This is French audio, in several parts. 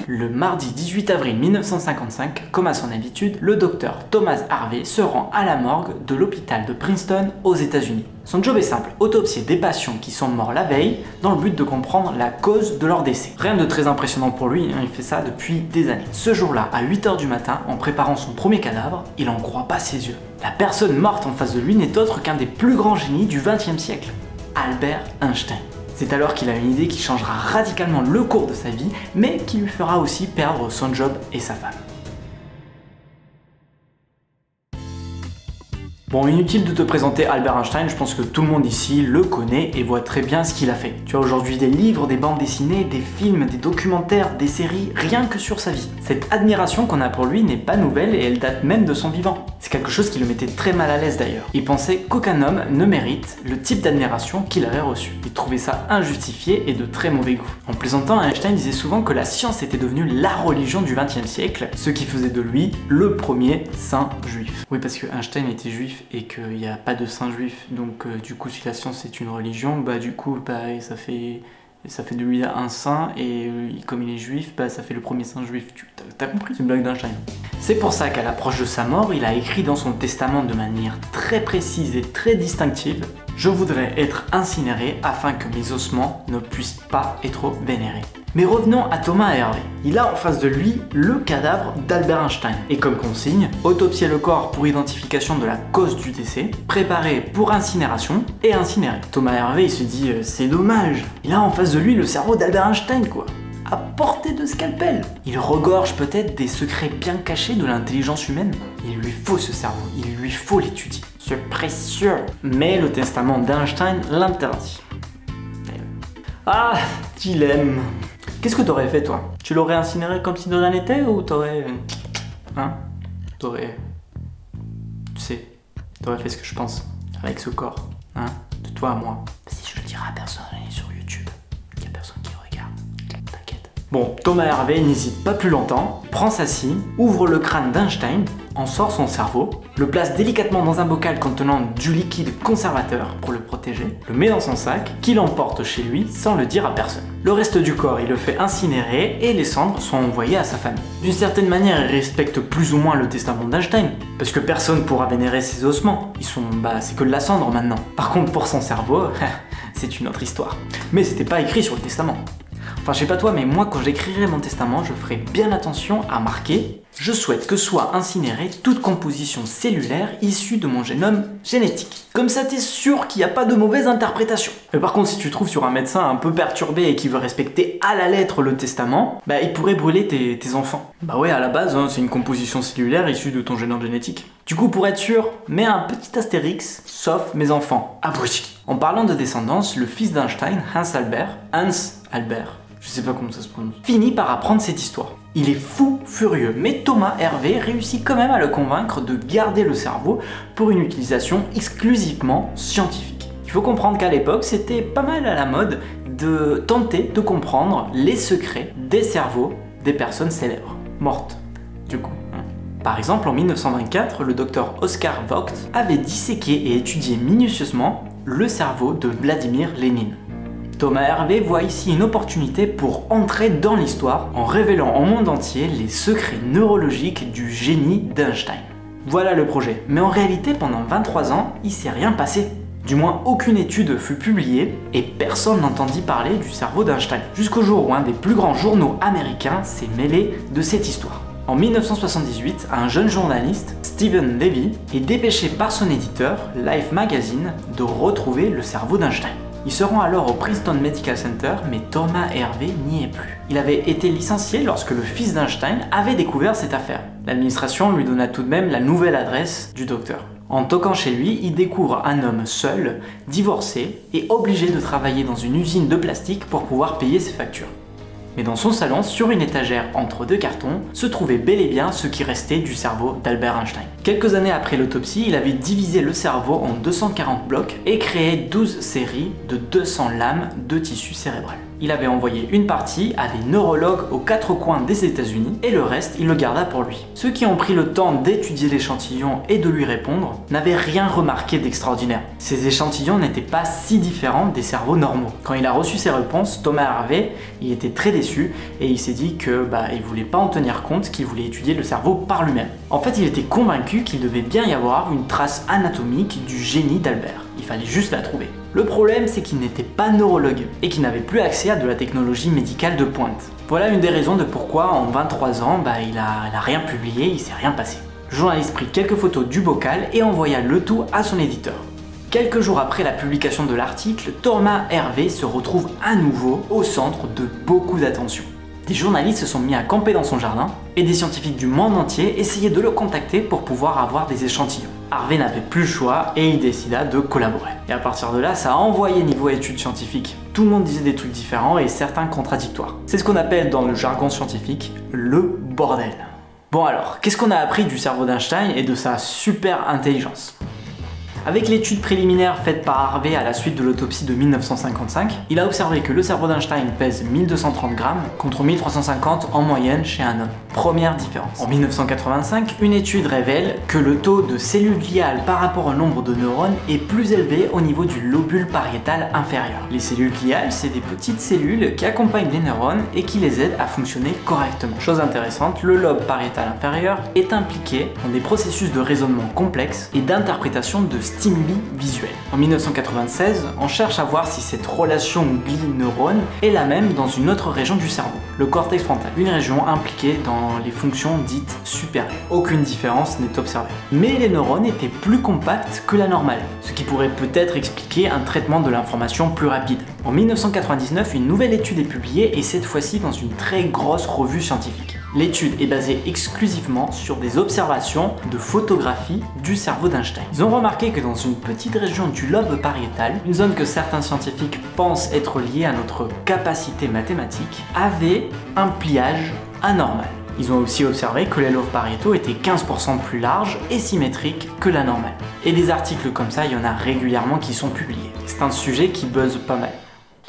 Le mardi 18 avril 1955, comme à son habitude, le docteur Thomas Harvey se rend à la morgue de l'hôpital de Princeton aux États-Unis. Son job est simple, autopsier des patients qui sont morts la veille dans le but de comprendre la cause de leur décès. Rien de très impressionnant pour lui, il fait ça depuis des années. Ce jour-là, à 8 h du matin, en préparant son premier cadavre, il n'en croit pas ses yeux. La personne morte en face de lui n'est autre qu'un des plus grands génies du XXe siècle, Albert Einstein. C'est alors qu'il a une idée qui changera radicalement le cours de sa vie, mais qui lui fera aussi perdre son job et sa femme. Bon, inutile de te présenter Albert Einstein, je pense que tout le monde ici le connaît et voit très bien ce qu'il a fait. Tu as aujourd'hui des livres, des bandes dessinées, des films, des documentaires, des séries, rien que sur sa vie. Cette admiration qu'on a pour lui n'est pas nouvelle et elle date même de son vivant. C'est quelque chose qui le mettait très mal à l'aise d'ailleurs. Il pensait qu'aucun homme ne mérite le type d'admiration qu'il avait reçu. Il trouvait ça injustifié et de très mauvais goût. En plaisantant, Einstein disait souvent que la science était devenue la religion du XXe siècle, ce qui faisait de lui le premier saint juif. Oui, parce que Einstein était juif et qu'il n'y a pas de saint juif, donc du coup si la science est une religion, ça fait de lui un saint, et comme il est juif, ça fait le premier saint juif. T'as compris? C'est une blague d'Einstein. C'est pour ça qu'à l'approche de sa mort, il a écrit dans son testament de manière très précise et très distinctive: je voudrais être incinéré afin que mes ossements ne puissent pas être vénérés. Mais revenons à Thomas Hervé. Il a en face de lui le cadavre d'Albert Einstein. Et comme consigne, autopsier le corps pour identification de la cause du décès, préparer pour incinération et incinérer. Thomas Hervé, il se dit c'est dommage. Il a en face de lui le cerveau d'Albert Einstein, quoi. À portée de scalpel. Il regorge peut-être des secrets bien cachés de l'intelligence humaine. Il lui faut ce cerveau, il lui faut l'étudier. C'est précieux. Mais le testament d'Einstein l'interdit. Ah, dilemme. Qu'est-ce que t'aurais fait, toi? Tu l'aurais incinéré comme si de rien n'était, ou t'aurais... T'aurais... Tu sais, t'aurais fait ce que je pense avec ce corps, de toi à moi. Si je le dirai à personne, il est sur YouTube. Il y a personne qui le regarde. T'inquiète. Bon, Thomas Hervé n'hésite pas plus longtemps, prend sa scie, ouvre le crâne d'Einstein, en sort son cerveau, le place délicatement dans un bocal contenant du liquide conservateur pour le protéger, le met dans son sac, qu'il emporte chez lui sans le dire à personne. Le reste du corps, il le fait incinérer et les cendres sont envoyées à sa famille. D'une certaine manière, il respecte plus ou moins le testament d'Einstein, parce que personne pourra vénérer ses ossements. C'est que de la cendre maintenant. Par contre, pour son cerveau, c'est une autre histoire. Mais c'était pas écrit sur le testament. Enfin, je sais pas toi, mais moi, quand j'écrirai mon testament, je ferai bien attention à marquer: je souhaite que soit incinérée toute composition cellulaire issue de mon génome génétique. Comme ça, t'es sûr qu'il n'y a pas de mauvaise interprétation. Mais par contre, si tu trouves sur un médecin un peu perturbé et qui veut respecter à la lettre le testament, il pourrait brûler tes enfants. Bah ouais, à la base, c'est une composition cellulaire issue de ton génome génétique. Du coup, pour être sûr, mets un petit astérix, sauf mes enfants. Abruti. En parlant de descendance, le fils d'Einstein, Hans Albert, je sais pas comment ça se prononce, finit par apprendre cette histoire. Il est fou furieux, mais Thomas Hervé réussit quand même à le convaincre de garder le cerveau pour une utilisation exclusivement scientifique. Il faut comprendre qu'à l'époque, c'était pas mal à la mode de tenter de comprendre les secrets des cerveaux des personnes célèbres, mortes, du coup. Par exemple, en 1924, le docteur Oskar Vogt avait disséqué et étudié minutieusement le cerveau de Vladimir Lénine. Thomas Hervé voit ici une opportunité pour entrer dans l'histoire en révélant au monde entier les secrets neurologiques du génie d'Einstein. Voilà le projet, mais en réalité pendant 23 ans, il s'est rien passé. Du moins, aucune étude fut publiée et personne n'entendit parler du cerveau d'Einstein. Jusqu'au jour où un des plus grands journaux américains s'est mêlé de cette histoire. En 1978, un jeune journaliste, Stephen Levy, est dépêché par son éditeur, Life Magazine, de retrouver le cerveau d'Einstein. Il se rend alors au Princeton Medical Center, mais Thomas Hervé n'y est plus. Il avait été licencié lorsque le fils d'Einstein avait découvert cette affaire. L'administration lui donna tout de même la nouvelle adresse du docteur. En toquant chez lui, il découvre un homme seul, divorcé et obligé de travailler dans une usine de plastique pour pouvoir payer ses factures. Mais dans son salon, sur une étagère entre deux cartons, se trouvait bel et bien ce qui restait du cerveau d'Albert Einstein. Quelques années après l'autopsie, il avait divisé le cerveau en 240 blocs et créé 12 séries de 200 lames de tissu cérébral. Il avait envoyé une partie à des neurologues aux 4 coins des États-Unis et le reste, il le garda pour lui. Ceux qui ont pris le temps d'étudier l'échantillon et de lui répondre n'avaient rien remarqué d'extraordinaire. Ces échantillons n'étaient pas si différents des cerveaux normaux. Quand il a reçu ces réponses, Thomas Harvey, il était très déçu et il s'est dit que il voulait pas en tenir compte, qu'il voulait étudier le cerveau par lui-même. En fait, il était convaincu qu'il devait bien y avoir une trace anatomique du génie d'Albert. Il fallait juste la trouver. Le problème, c'est qu'il n'était pas neurologue et qu'il n'avait plus accès à de la technologie médicale de pointe. Voilà une des raisons de pourquoi en 23 ans, il a rien publié, il s'est rien passé. Le journaliste prit quelques photos du bocal et envoya le tout à son éditeur. Quelques jours après la publication de l'article, Thomas Harvey se retrouve à nouveau au centre de beaucoup d'attention. Des journalistes se sont mis à camper dans son jardin et des scientifiques du monde entier essayaient de le contacter pour pouvoir avoir des échantillons. Harvey n'avait plus le choix et il décida de collaborer. Et à partir de là, ça a envoyé niveau études scientifiques. Tout le monde disait des trucs différents et certains contradictoires. C'est ce qu'on appelle dans le jargon scientifique le bordel. Bon alors, qu'est-ce qu'on a appris du cerveau d'Einstein et de sa super intelligence ? Avec l'étude préliminaire faite par Harvey à la suite de l'autopsie de 1955, il a observé que le cerveau d'Einstein pèse 1230 grammes contre 1350 en moyenne chez un homme. Première différence. En 1985, une étude révèle que le taux de cellules gliales par rapport au nombre de neurones est plus élevé au niveau du lobule pariétal inférieur. Les cellules gliales, c'est des petites cellules qui accompagnent les neurones et qui les aident à fonctionner correctement. Chose intéressante, le lobe pariétal inférieur est impliqué dans des processus de raisonnement complexes et d'interprétation de stimuli visuels. En 1996, on cherche à voir si cette relation glie-neurone est la même dans une autre région du cerveau, le cortex frontal, une région impliquée dans les fonctions dites supérieures. Aucune différence n'est observée. Mais les neurones étaient plus compacts que la normale, ce qui pourrait peut-être expliquer un traitement de l'information plus rapide. En 1999, une nouvelle étude est publiée et cette fois-ci dans une très grosse revue scientifique. L'étude est basée exclusivement sur des observations de photographie du cerveau d'Einstein. Ils ont remarqué que dans une petite région du lobe pariétal, une zone que certains scientifiques pensent être liée à notre capacité mathématique, avait un pliage anormal. Ils ont aussi observé que les lobes pariétaux étaient 15% plus larges et symétriques que la normale. Et des articles comme ça, il y en a régulièrement qui sont publiés. C'est un sujet qui buzz pas mal.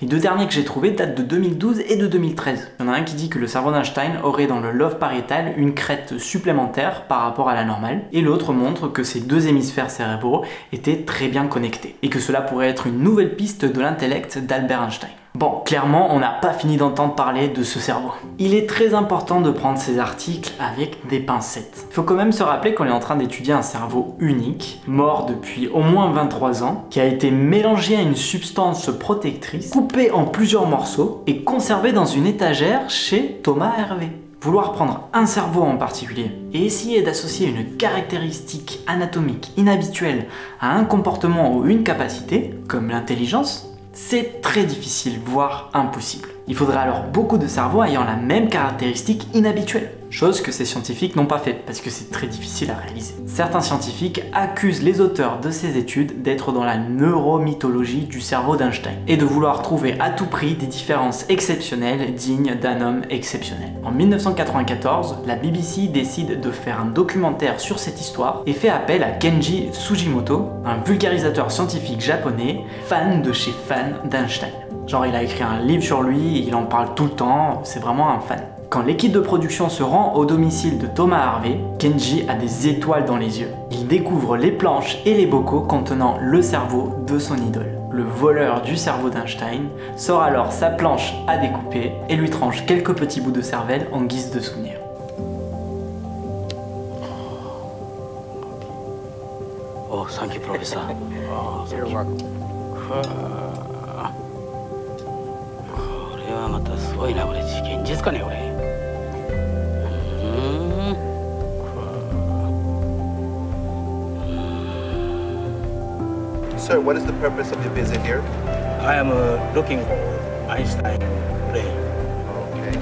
Les deux derniers que j'ai trouvés datent de 2012 et de 2013. Il y en a un qui dit que le cerveau d'Einstein aurait dans le lobe pariétal une crête supplémentaire par rapport à la normale, et l'autre montre que ces deux hémisphères cérébraux étaient très bien connectés, et que cela pourrait être une nouvelle piste de l'intellect d'Albert Einstein. Bon, clairement, on n'a pas fini d'entendre parler de ce cerveau. Il est très important de prendre ces articles avec des pincettes. Il faut quand même se rappeler qu'on est en train d'étudier un cerveau unique, mort depuis au moins 23 ans, qui a été mélangé à une substance protectrice, coupé en plusieurs morceaux et conservé dans une étagère chez Thomas Harvey. Vouloir prendre un cerveau en particulier et essayer d'associer une caractéristique anatomique inhabituelle à un comportement ou une capacité, comme l'intelligence, c'est très difficile, voire impossible. Il faudrait alors beaucoup de cerveaux ayant la même caractéristique inhabituelle. Chose que ces scientifiques n'ont pas fait, parce que c'est très difficile à réaliser. Certains scientifiques accusent les auteurs de ces études d'être dans la neuromythologie du cerveau d'Einstein, et de vouloir trouver à tout prix des différences exceptionnelles dignes d'un homme exceptionnel. En 1994, la BBC décide de faire un documentaire sur cette histoire, et fait appel à Kenji Sugimoto, un vulgarisateur scientifique japonais, fan de chez fan d'Einstein. Genre il a écrit un livre sur lui, il en parle tout le temps, c'est vraiment un fan. Quand l'équipe de production se rend au domicile de Thomas Harvey, Kenji a des étoiles dans les yeux. Il découvre les planches et les bocaux contenant le cerveau de son idole. Le voleur du cerveau d'Einstein sort alors sa planche à découper et lui tranche quelques petits bouts de cervelle en guise de souvenir. Oh, thank you, professor. Oh, thank you. これはまたすごいな、これ現実かね、これ。Sir, what is the purpose of your visit here? I am looking for Einstein brain. Okay.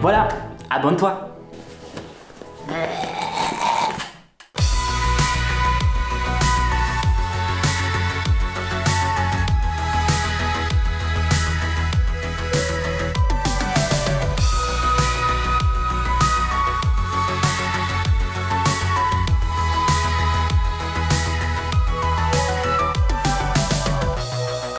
Voilà, abonne-toi.